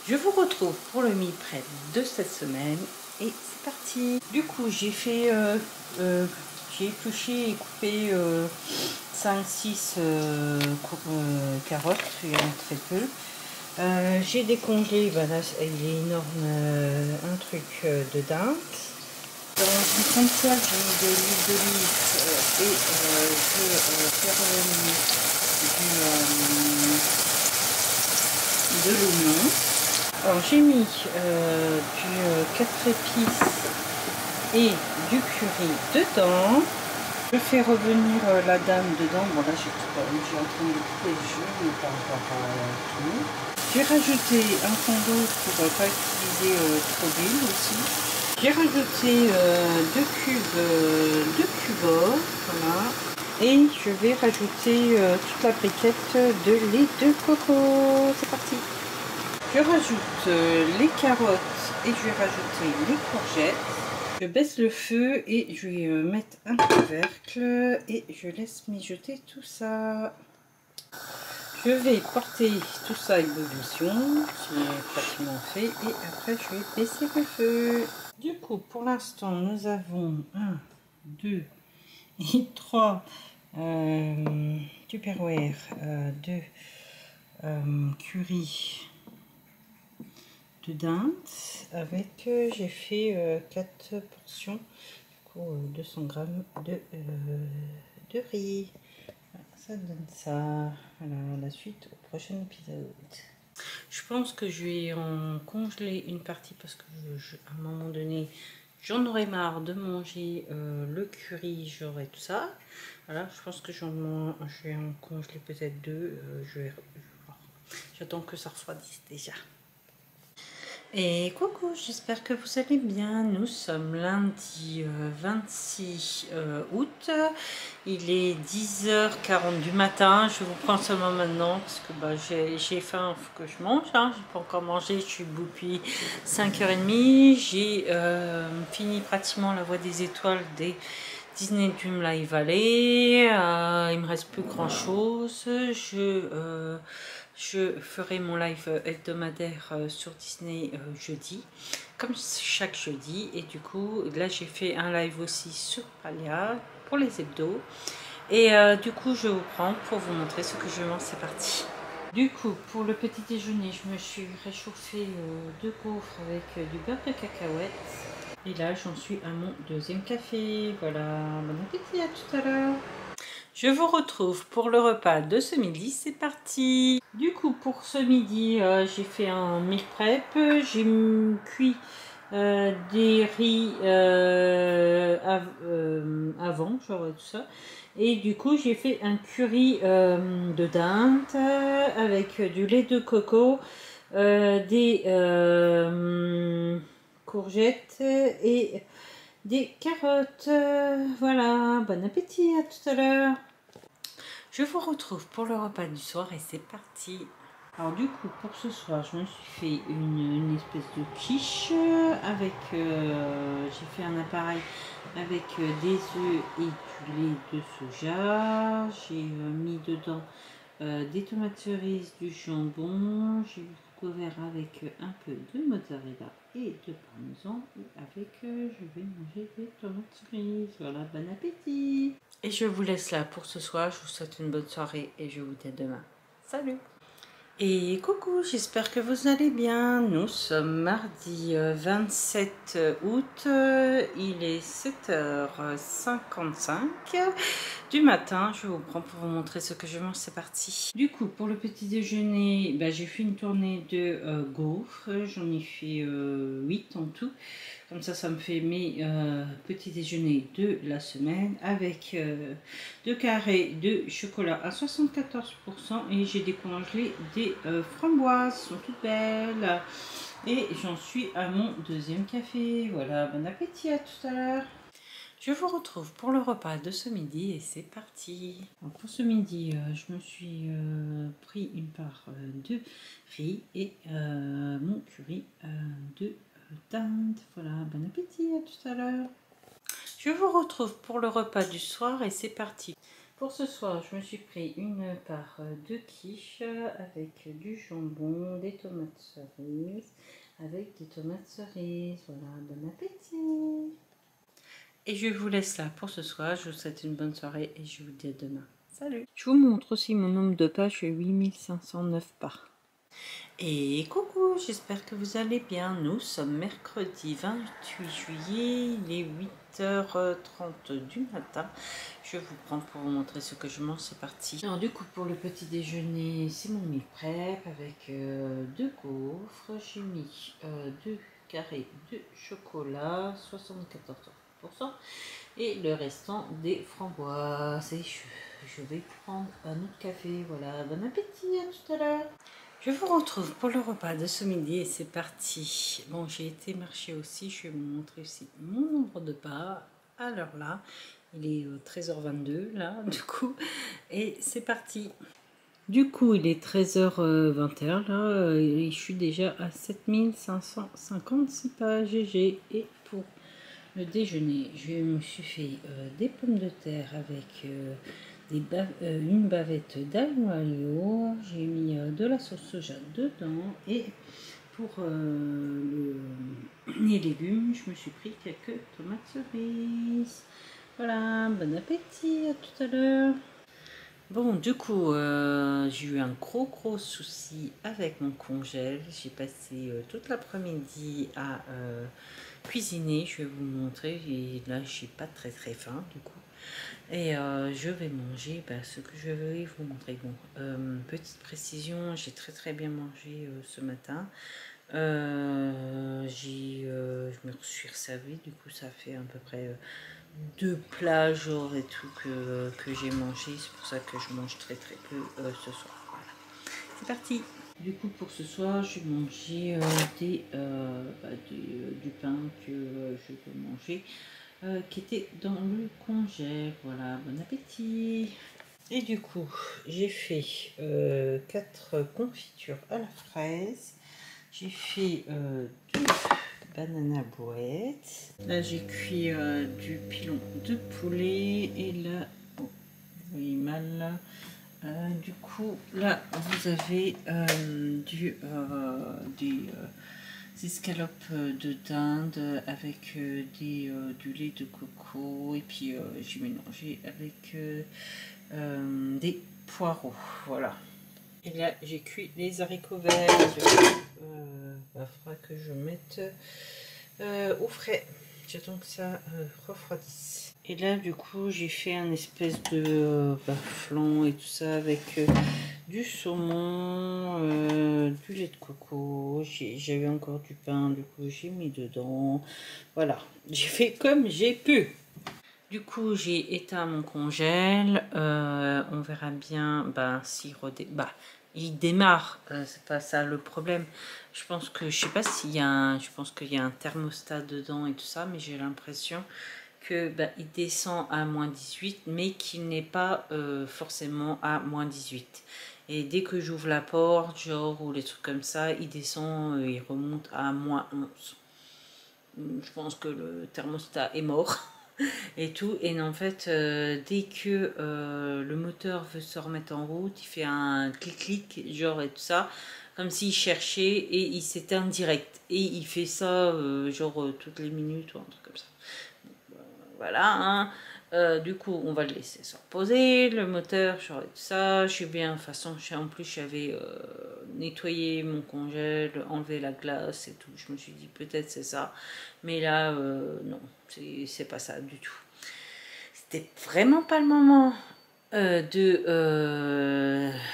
Je vous retrouve pour le meal prep de cette semaine et c'est parti. Du coup j'ai fait, j'ai épluché et coupé 5-6 carottes, il y en a très peu. J'ai décongelé, ben là il est énorme, un truc de dinde. Dans une grande poêle j'ai mis de l'huile d'olive et je vais faire revenir de l'oignon. Alors j'ai mis du 4 épices et du curry dedans. Je fais revenir la dame dedans. Bon là j'ai en train de couper le jeu, mais pas encore tout. J'ai rajouté un fond d'eau pour ne pas utiliser trop d'huile aussi. J'ai rajouté 2 cubes de cubes, voilà. Et je vais rajouter toute la briquette de lait de coco. C'est parti. Je rajoute les carottes et je vais rajouter les courgettes. Je baisse le feu et je vais mettre un couvercle et je laisse mijoter tout ça. Je vais porter tout ça à ébullition, c'est pratiquement fait, et après je vais baisser le feu. Du coup, pour l'instant, nous avons 1, 2 et 3 Tupperware, 2 curry de dinde avec, j'ai fait 4 portions, du coup 200 g de riz. Voilà, ça donne ça. Voilà, la suite au prochain épisode. Je pense que je vais en congeler une partie parce que à un moment donné j'en aurai marre de manger le curry, j'aurai tout ça. Voilà, je pense que je vais en congeler peut-être 2. J'attends que ça refroidisse déjà. Et coucou, j'espère que vous allez bien. Nous sommes lundi 26 août. Il est 10h40 du matin. Je vous prends seulement maintenant parce que j'ai faim, il faut que je mange. Hein. Je n'ai pas encore mangé, je suis debout depuis 5h30. J'ai fini pratiquement La Voix des Étoiles des Disney Dream Live Valley. Il me reste plus grand chose. Je ferai mon live hebdomadaire sur Disney jeudi, comme chaque jeudi. Et du coup, là, j'ai fait un live aussi sur Palia pour les hebdos. Et du coup, je vous prends pour vous montrer ce que je mange. C'est parti. Du coup, pour le petit déjeuner, je me suis réchauffé 2 gaufres avec du beurre de cacahuète. Et là, j'en suis à mon 2e café. Voilà, bon appétit, à tout à l'heure. Je vous retrouve pour le repas de ce midi, c'est parti. Du coup, pour ce midi, j'ai fait un meal prep. J'ai cuit des riz avant, genre tout ça. Et du coup, j'ai fait un curry de dinde avec du lait de coco, des courgettes et des carottes. Voilà, bon appétit, à tout à l'heure. Je vous retrouve pour le repas du soir et c'est parti. Alors du coup, pour ce soir, je me suis fait une espèce de quiche avec, j'ai fait un appareil avec des œufs et du lait de soja. J'ai mis dedans des tomates cerises, du jambon. J'ai couvert avec un peu de mozzarella et de parmesan. Et avec, je vais manger des tomates cerises. Voilà, bon appétit. Et je vous laisse là pour ce soir. Je vous souhaite une bonne soirée et je vous dis à demain. Salut! Et coucou, j'espère que vous allez bien. Nous sommes mardi 27 août. Il est 7h55 du matin. Je vous prends pour vous montrer ce que je mange. C'est parti. Du coup, pour le petit déjeuner, j'ai fait une tournée de gaufres. J'en ai fait 8 en tout. Comme ça me fait mes petits déjeuners de la semaine avec 2 carrés de chocolat à 74% et j'ai décongelé des framboises, elles sont toutes belles. Et j'en suis à mon 2e café. Voilà, bon appétit, à tout à l'heure. Je vous retrouve pour le repas de ce midi et c'est parti. Alors pour ce midi, je me suis pris une part de riz et mon curry de dinde. Voilà, bon appétit, à tout à l'heure. Je vous retrouve pour le repas du soir et c'est parti. Pour ce soir, je me suis pris une part de quiche avec du jambon, des tomates cerises, avec des tomates cerises. Voilà, bon appétit! Et je vous laisse là pour ce soir. Je vous souhaite une bonne soirée et je vous dis à demain. Salut! Je vous montre aussi mon nombre de pages, 8509 pages. Et coucou, j'espère que vous allez bien. Nous sommes mercredi 28 juillet, il est 8h30 du matin. Je vous prends pour vous montrer ce que je mange, c'est parti. Alors du coup, pour le petit déjeuner, c'est mon meal prep avec deux gaufres. J'ai mis deux carrés de chocolat, 74%, et le restant des framboises. Et je vais prendre un autre café. Voilà, bon appétit, à tout à l'heure. Je vous retrouve pour le repas de ce midi et c'est parti. Bon, j'ai été marcher aussi, je vais vous montrer aussi mon nombre de pas à l'heure là. Il est 13h22 là, du coup, et c'est parti. Du coup, il est 13h21 là, et je suis déjà à 7556 pas GG. Et pour le déjeuner, je me suis fait des pommes de terre avec une bavette d'aglio olio, j'ai mis de la sauce soja dedans, et pour les légumes, je me suis pris quelques tomates cerises. Voilà, bon appétit, à tout à l'heure. Bon, du coup, j'ai eu un gros souci avec mon congèle. J'ai passé toute l'après-midi à cuisiner, je vais vous montrer, et là j'ai pas très faim du coup. Et je vais manger ce que je vais vous montrer. Bon, petite précision, j'ai très bien mangé ce matin. Je me suis resservi, du coup ça fait à peu près 2 plats genre et tout que j'ai mangé. C'est pour ça que je mange très peu ce soir. Voilà, c'est parti. Du coup, pour ce soir, je vais manger du pain que je veux manger, qui était dans le congèle. Voilà, bon appétit. Et du coup, j'ai fait 4 confitures à la fraise. J'ai fait du banana brouette. Là, j'ai cuit du pilon de poulet. Et là, oh, vous voyez mal là. Du coup, là, vous avez des escalopes de dinde avec du lait de coco. Et puis, j'ai mélangé avec des poireaux. Voilà. Et là, j'ai cuit les haricots verts. Il faudra que je mette au frais. J'attends que ça refroidisse. Et là, du coup, j'ai fait un espèce de flan et tout ça avec du saumon, du lait de coco. J'avais encore du pain, du coup, j'ai mis dedans. Voilà, j'ai fait comme j'ai pu. Du coup, j'ai éteint mon congèle. On verra bien s'il il démarre. C'est pas ça le problème. Je pense que je sais pas s'il y a je pense qu'il y a un thermostat dedans et tout ça, mais j'ai l'impression que il descend à -18, mais qu'il n'est pas forcément à -18. Et dès que j'ouvre la porte, genre, ou les trucs comme ça, il descend, il remonte à -11. Je pense que le thermostat est mort. Et tout, et en fait dès que le moteur veut se remettre en route, il fait un clic genre et tout ça, comme s'il cherchait, et il s'éteint direct, et il fait ça genre toutes les minutes ou un truc comme ça. Voilà, hein. Du coup on va le laisser se reposer, le moteur genre et tout ça. Je suis bien, de toute façon en plus j'avais nettoyé mon congèle, enlevé la glace et tout. Je me suis dit peut-être c'est ça, mais là non, c'est pas ça du tout. C'était vraiment pas le moment de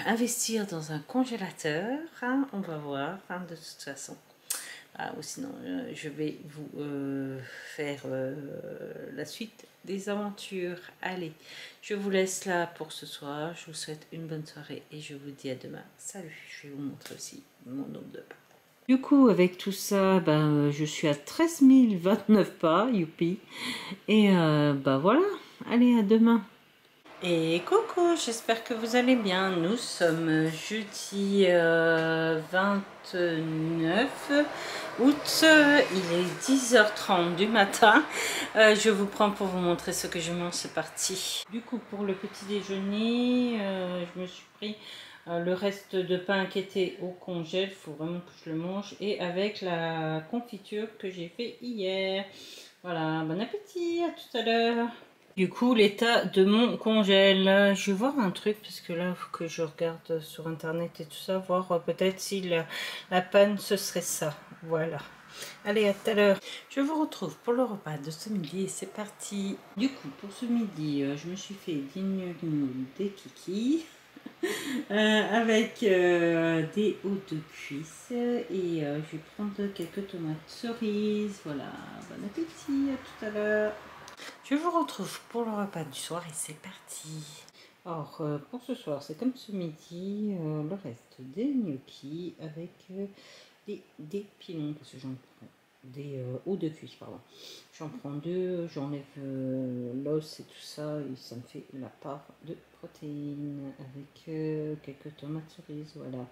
investir dans un congélateur, hein. On va voir, hein, de toute façon. Ou sinon je vais vous faire la suite des aventures. Allez, je vous laisse là pour ce soir. Je vous souhaite une bonne soirée et je vous dis à demain. Salut. Je vais vous montrer aussi mon nombre de pas. Du coup, avec tout ça, je suis à 13 029 pas, youpi. Et voilà, allez, à demain. Et coucou, j'espère que vous allez bien. Nous sommes jeudi 29 août, il est 10h30 du matin. Je vous prends pour vous montrer ce que je mange, c'est parti. Du coup, pour le petit déjeuner, je me suis pris le reste de pain qui était au congèle, il faut vraiment que je le mange, et avec la confiture que j'ai fait hier. Voilà, bon appétit, à tout à l'heure. Du coup, l'état de mon congèle. Je vais voir un truc parce que là, il faut que je regarde sur internet et tout ça, voir peut-être si la panne ce serait ça. Voilà. Allez, à tout à l'heure. Je vous retrouve pour le repas de ce midi et c'est parti. Du coup, pour ce midi, je me suis fait des gnocchis, des kikis avec des hauts de cuisse et je vais prendre quelques tomates cerises. Voilà, bon appétit, à tout à l'heure. Je vous retrouve pour le repas du soir et c'est parti. Alors, pour ce soir, c'est comme ce midi, le reste des gnocchis avec des pilons, parce que j'en prends des hauts de cuisse, pardon. J'en prends deux, j'enlève l'os et tout ça, et ça me fait la part de protéines avec quelques tomates cerises, voilà.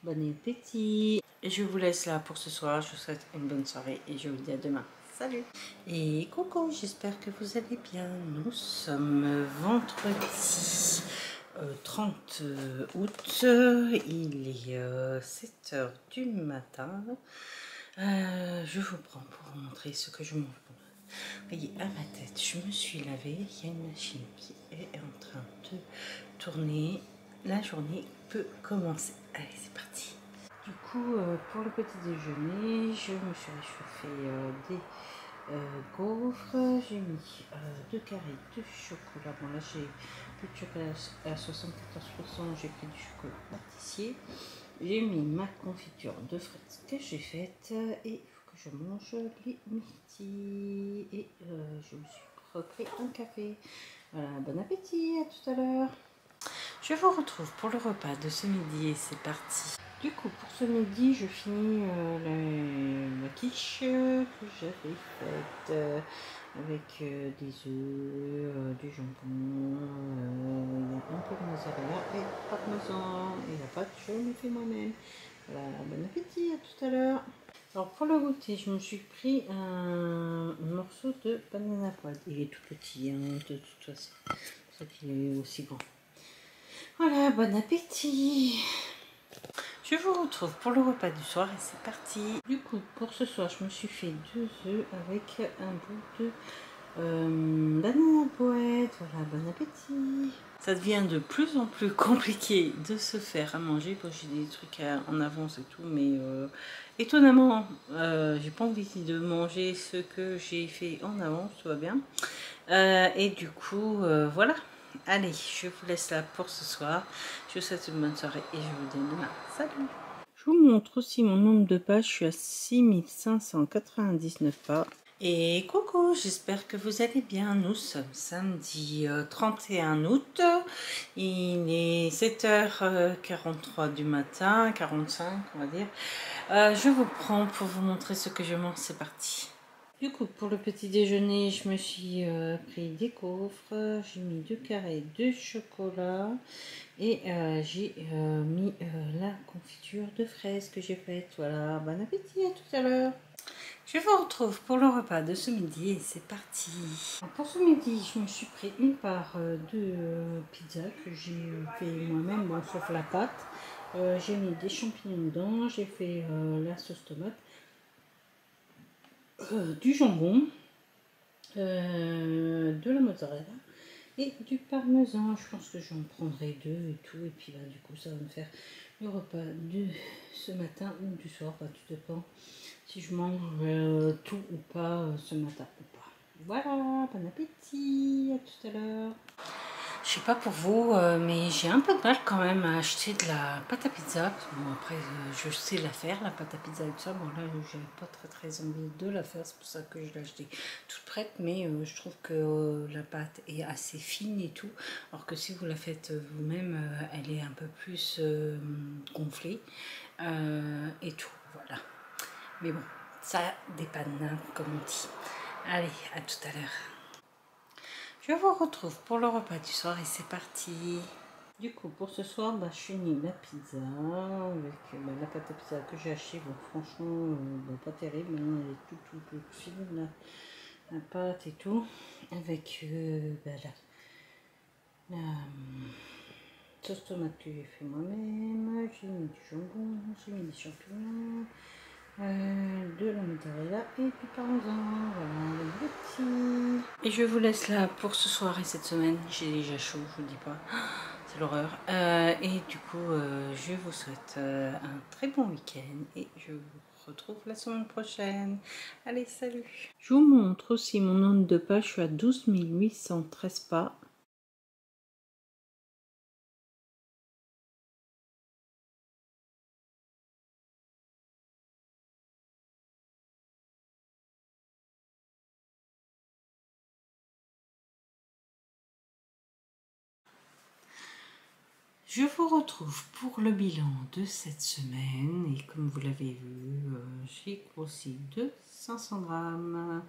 Bon appétit. Et je vous laisse là pour ce soir, je vous souhaite une bonne soirée et je vous dis à demain. Salut. Et coucou, j'espère que vous allez bien. Nous sommes vendredi 30 août, il est 7h du matin. Je vous prends pour vous montrer ce que je mange. Vous voyez, à ma tête, je me suis lavée. Il y a une machine qui est en train de tourner. La journée peut commencer. Allez, c'est parti. Du coup, pour le petit déjeuner, je me suis réchauffé des gaufres. J'ai mis 2 carrés de chocolat. Bon, là, j'ai plus de chocolat à 74%. J'ai pris du chocolat pâtissier. J'ai mis ma confiture de fraises que j'ai faite et il faut que je mange les midi. Et je me suis repris un café. Voilà, bon appétit, à tout à l'heure. Je vous retrouve pour le repas de ce midi et c'est parti. Du coup, pour ce midi, je finis la quiche que j'avais faite avec des œufs, du jambon, il y a un peu de mozzarella et parmesan. Et la pâte, je l'ai fait moi-même. Voilà, bon appétit, à tout à l'heure. Alors pour le goûter, je me suis pris un morceau de banana poide. Il est tout petit, hein, de toute façon. C'est pour ça qu'il est aussi grand. Voilà, bon appétit. Je vous retrouve pour le repas du soir et c'est parti. Du coup, pour ce soir, je me suis fait 2 œufs avec un bout de banana poète. Voilà, bon appétit. Ça devient de plus en plus compliqué de se faire à manger. Bon, j'ai des trucs en avance et tout, mais étonnamment, j'ai pas envie de manger ce que j'ai fait en avance, tout va bien. Et du coup, voilà. Allez, je vous laisse là pour ce soir. Je vous souhaite une bonne soirée et je vous dis à demain. Salut! Je vous montre aussi mon nombre de pas. Je suis à 6599 pas. Et coucou, j'espère que vous allez bien. Nous sommes samedi 31 août. Il est 7h43 du matin, 45 on va dire. Je vous prends pour vous montrer ce que je mange. C'est parti. Du coup, pour le petit déjeuner, je me suis pris des gaufres, j'ai mis 2 carrés de chocolat et j'ai mis la confiture de fraises que j'ai faite. Voilà, bon appétit, à tout à l'heure. Je vous retrouve pour le repas de ce midi et c'est parti. Pour ce midi, je me suis pris une part de pizza que j'ai fait moi-même, bon, sauf la pâte. J'ai mis des champignons dedans, j'ai fait la sauce tomate. Du jambon, de la mozzarella et du parmesan. Je pense que j'en prendrai 2 et tout. Et puis là, du coup, ça va me faire le repas de ce matin ou du soir. Bah, tout dépend si je mange tout ou pas ce matin ou pas. Voilà, bon appétit, à tout à l'heure. Je sais pas pour vous, mais j'ai un peu de mal quand même à acheter de la pâte à pizza. Bon, après, je sais la faire, la pâte à pizza et tout ça. Bon, là, j'avais pas très envie de la faire. C'est pour ça que je l'ai achetée toute prête. Mais je trouve que la pâte est assez fine et tout. Alors que si vous la faites vous-même, elle est un peu plus gonflée et tout. Voilà. Mais bon, ça dépanne, hein, comme on dit. Allez, à tout à l'heure. Je vous retrouve pour le repas du soir et c'est parti. Du coup, pour ce soir, je finis la pizza avec la pâte à pizza que j'ai achetée. Bon, franchement, pas terrible, hein, elle est tout fine, la pâte et tout. Avec la sauce tomate que j'ai fait moi-même. J'ai mis du jambon, j'ai mis des champignons, de la mozzarella et du parmesan. Voilà, les petits. Et je vous laisse là pour ce soir et cette semaine. J'ai déjà chaud, je vous dis pas. C'est l'horreur. Et du coup, je vous souhaite un très bon week-end et je vous retrouve la semaine prochaine. Allez, salut. Je vous montre aussi mon nombre de pas. Je suis à 12 813 pas. Je vous retrouve pour le bilan de cette semaine et comme vous l'avez vu, j'ai grossi de 500 grammes.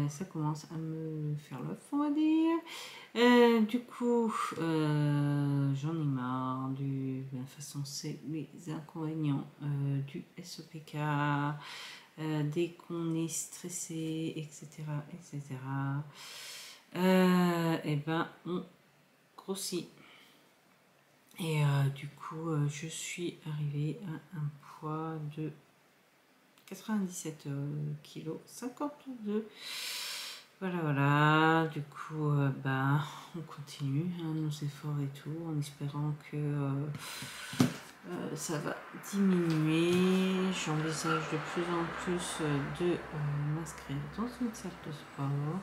Ça commence à me faire l'œuf, on va dire. Du coup, j'en ai marre de toute façon, c'est les inconvénients du SOPK. Dès qu'on est stressé, etc., et ben on grossit. Et du coup, je suis arrivée à un poids de 97 kg 52. Voilà, du coup, on continue nos efforts et tout, en espérant que ça va diminuer. J'envisage de plus en plus de m'inscrire dans une salle de sport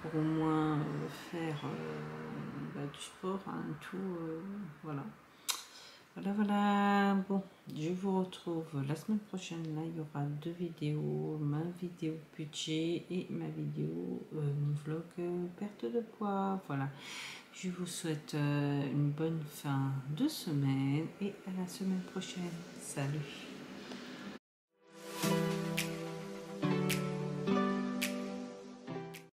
pour au moins faire du sport, tout, voilà. Voilà, bon, je vous retrouve la semaine prochaine. Là, il y aura 2 vidéos, ma vidéo budget et ma vidéo vlog perte de poids. Voilà, je vous souhaite une bonne fin de semaine et à la semaine prochaine. Salut!